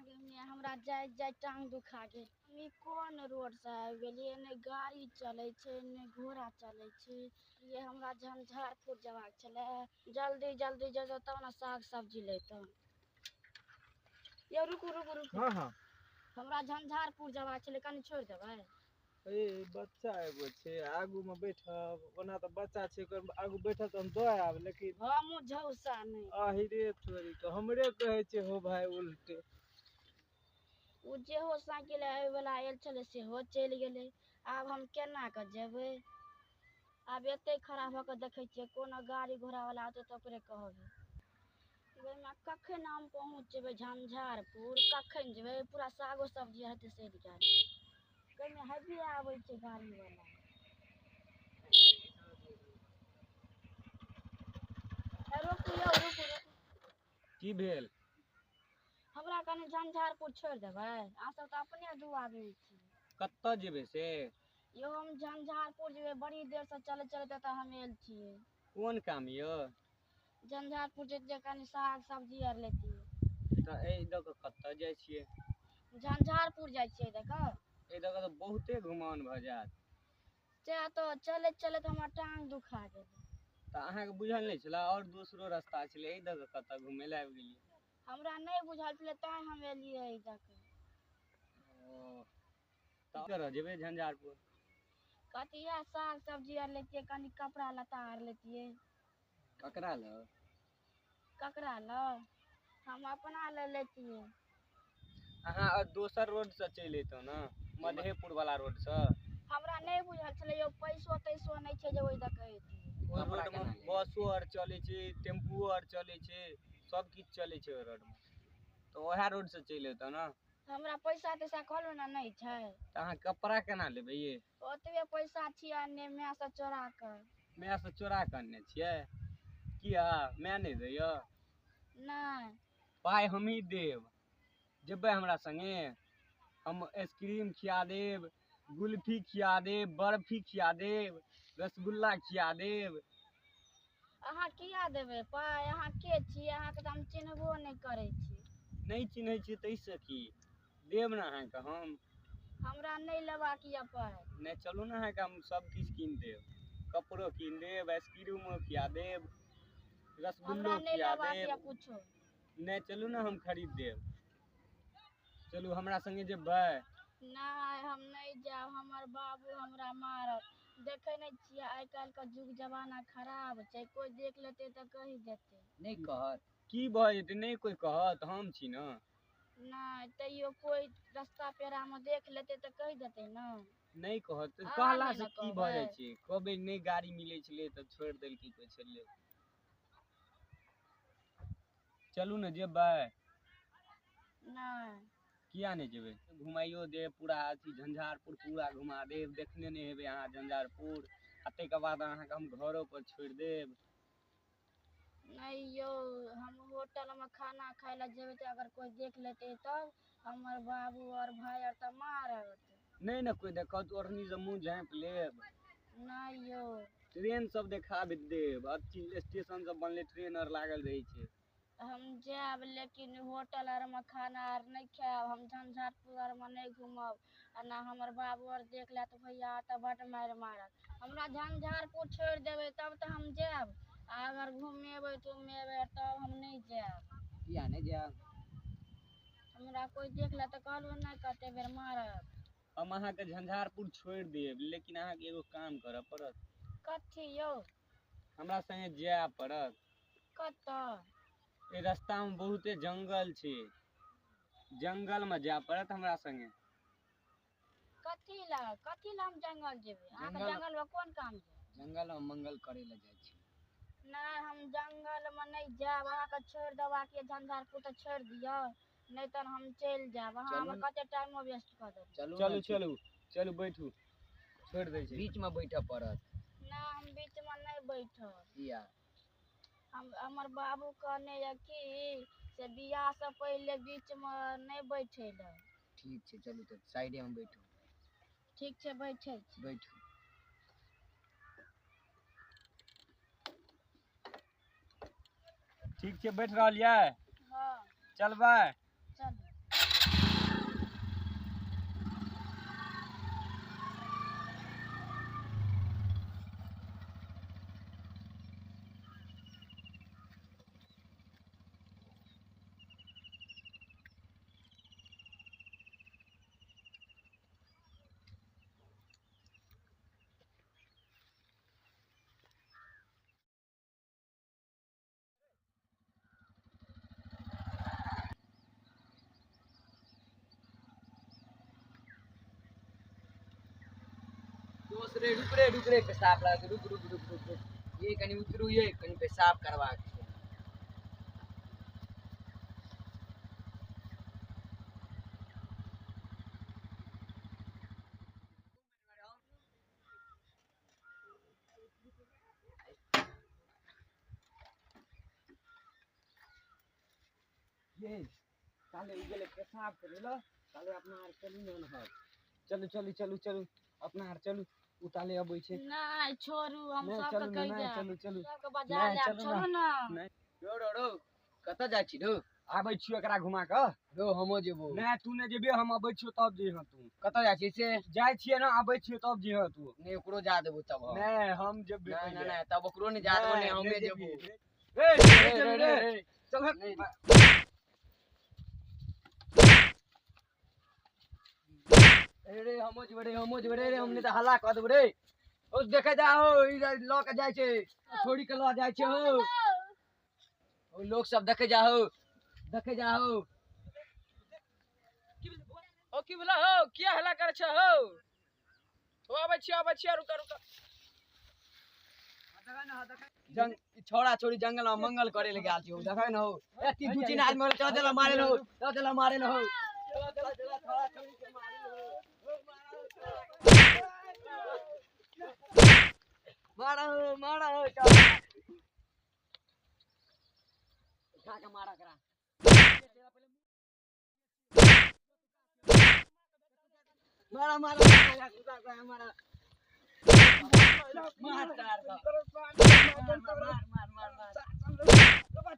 हमरा जाय जाय टांग दुखा गेल। हम कौन रोड से आबि गेलिए, ने गाड़ी चले छे ने घोड़ा चले छे। ये हमरा झंझारपुर जबाक छले, जल्दी जल्दी जब तब ना साग सब्जी लेतौ। ये रुकू रुकू रुकू। हाँ हाँ हमरा झंझारपुर जबाक छले, कनी छोड़ देबै? ए बच्चा एगो छे आगू में बैठब, ओना तो बच्चा छे आगू बैठब तो हम दो आब, लेकिन हमहू झौसा नहीं। आहिरे छोरी तो हमरे कहे छे हो भाई उल्टे। उ जेहो साइकिल आवे वाला आयल छले सेहो चल गेले। आब हम केना के जेबै? आब एते खड़ा भ के देखे छिए कोनो गाड़ी घोड़ा वाला आते तो ओकरे कहबै। कखन हम पहुँच जेबै झंझारपुर, कखन जेबै? पूरा सागो सब्जी हेतै सड़ गेल। कने हेवी आबै छै गाड़ी वाला। रुकू यौ रुकू रुकू। की भेल? हमरा कने झंझारपुर छोड़ देबै? अहाँ सब त अपने दू आदमी छी। कत्ता जेबे से? यो हम झंझारपुर जेबै, बड़ी देर से चलत चलत एत हम आयल छिए। कोन काम यो? झंझारपुर जैतिए, कनी साग सब्जी आर लेतिए। त ए द के कत्ता जाय छिए? झंझारपुर जाय छिए देख। ए द के त बहुते घुमान भ जायत। सएह तो चलत चलत हमर टांग दुखा गेल। त अहाँ के बुझल नहीं छला और दोसरो रास्ता छले, ए द के कत्ता घुमे ले आबि गेलिए? हमरा नहीं बुझल छले तै हम एलिए ए द के। ओ त करऽ जेबे झंझारपुर? कथिया साग सब्जी आर लेतिए, कनी कपड़ा लत्ता आर लेतिए। ककरा ल? ककरा ल? हम अपना ले लेतिए। अहाँ दोसर रोड से चल एतौ न, मधेपुर वाला रोड से। हमरा नहीं बुझल छले यो, पैसो तैसो नहीं छे जे ओइ द के एतिए। ओइ रोड में बसो आर चले छे, टेम्पुओ आर चले छे, सब किछ चले छे ओइ रोड में। तो ओहे रोड से चल एतौ न। हमरा पैसा तैसा कहलु ना नहीं छे। त अहाँ कपड़ा केना लेबे ये? ओतबे पैसा छिए अन्ने माय से चोरा के। माय से चोरा के अनने छिए? किया माय नहीं दैय? नहीं। पाई हमही देब, जेबै हमरा संगे? हम आइसक्रीम खिया देब, गुल्फी खिया देब, बर्फी खिया देब, रसगुल्ला खिया देब। अहाँ किया देबै पाई? अहाँ के छी? अहाँ के त हम चिन्हबो नहीं करे छी। नहीं चिन्है छी त से की? देब न अहाँ के हम। हमरा नहीं लेबाक ये पाई। नहीं चलू न अहाँ के हम सब किछ कीन देब। कपड़ो कीन देब, आइसक्रीमो खिया देब, रसगुल्लो खिया देब। कुछो नहीं चलू न हम खरीद देब। चलू हमरा संगे जेबै? नहीं हम नहीं जाब, हमर बाबू हमरा मारत। देखे नहीं छिए आइ काल्हि के जुग जमाना खराब छै, कोई देख लेतै त कहि देतै। नहीं कहत? की भ जेतै नहीं कोई कहत? हम छी न। नहीं तैयो कोई रास्ता पेड़ा में देख लेतै त कहि देतै न। नहीं कहत? अहाँ कहला नहीं से न की भ कहबै। जाय छै? कहबै नहीं गाड़ी मिलै छलै त छोड़ि देलकै कोई छलै। चलू न जेबै? नहीं। किया नहीं जेबै? घुमाइयो देब पूरा अथी झंझारपुर पूरा घुमा देब, देखने नहीं हेबै अहाँ झंझारपुर। आ तैके बाद अहाँ के हम घरो पर छोड़ि देब। नहीं यौ, हम होटल में खाना खाए ला जेबै त अगर कोई देख लेतै तब? हमर बाबू और भाई आर त मारत। नहीं न कोई देखत, ओढ़नी से मुँह झाँपि लेब। नहीं यौ। ट्रेन सब देखा देब, अथी स्टेशन सब बनले, ट्रेन आर लागल रहे छै। हम जाब लेकिन होटल आर में खाना आर नहीं खाएब, हम झंझारपुर आर में नहीं घूमब। आ ना हमर बाबू आर देख लेत भैया त बड मार मारत। हमरा झंझारपुर छोड़ देबै तब त हम जाएब। अगर घुमेबै तुमेबै तब हम नहीं जाएब। किया नहीं जाएब? हमरा कोई देख लेत त कहलु नहीं कते बेर मारत। हम अहाँ के झंझारपुर छोड़ि देब, लेकिन अहाँ के एगो काम करऽ पड़त। कथी यौ? हमरा संगे जाय पड़त। कतऽ? ए रास्ता में बहुते जंगल छै, जंगल में जाय पड़त हमरा संगे। कथी ला हम जंगल जेबै? अहाँ के जंगल में कोन काम छै? जंगल में मंगल करे ला जाय छी। नहीं हम जंगल में नहीं जाएब, अहाँ के छोड़ देबाक ये झंझारपुर त छोड़ दियो, नहीं त हम चल जाएब। अहाँ हमर कते टाइमो वेस्ट क देबै। चलू चलू चलू बैठू, छोड़ दै छी। बीच में बैठऽ पड़त। नहीं हम बीच में नहीं बैठब। किया? हमर बाबू कहने ये कि से बियाह से पहले बीच में नहीं बैठे ला। ठीक छै चलू त साइडे में बैठू। ठीक छै बैठे छी। बैठू। ठीक छै बैठ रहलियै? हाँ। चलबै? चलू। रुक रे पेशाब लगा रुक रुक रुक रुक रुक। ये कहीं उतरू ये कहीं पेशाब करवा के। ये काले उगले पेशाब करेला काले अपना हार चलू न हार चलू चलू चलू चलू अपना हार चलू उताले अबै छे नहीं छोड़ू हम नहीं, सबके चलू कह ना, दे चलू चलू सबके बजा नहीं, ले चलू छोड़ू ना नहीं रो रो रो कत जा छी रो आबै छियो एकरा घुमा क रो हमो जेबो नहीं तू ने जेबे हम आबै छियो तब जे ह तू कत जा छी से जाय छिये ना आबै छियो तब जे ह तू नहीं ओकरो जा देबो तब हम नहीं हम जेबे नहीं नहीं नहीं तब ओकरो नहीं जा देबो नहीं हमे जेबो ए चल रे हमो जबरे रे हमने त हल्ला क देबो रे ओ देखे जा हो ई ल के जाय छे थोड़ी के ल जाय छे हो ओ लोग सब देखे जा हो ओ की बोला हो क्या हल्ला करे छ हो आबै छी रुका रुका जंग छोड़ा छोड़ी जंगल में मंगल करे ले गेल छी देखे न हो एती दू तीन आदमी चल चला मारे न हो चला छोड़ा छोड़ी के मारे मारा हो चल उठा के मारा करा मारा मार तार का मार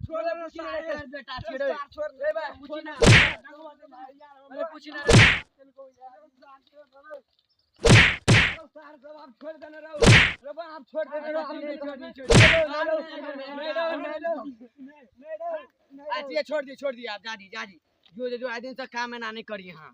छोड़ बेटा छोड़ रे बा पूछी ना अरे पूछी ना सार सब आप छोड़ देना रे बा आप छोड़ देना रे हम नहीं छोड़ छोड़ दी आप जा दी जो आदमी से काम है ना नहीं करिए हां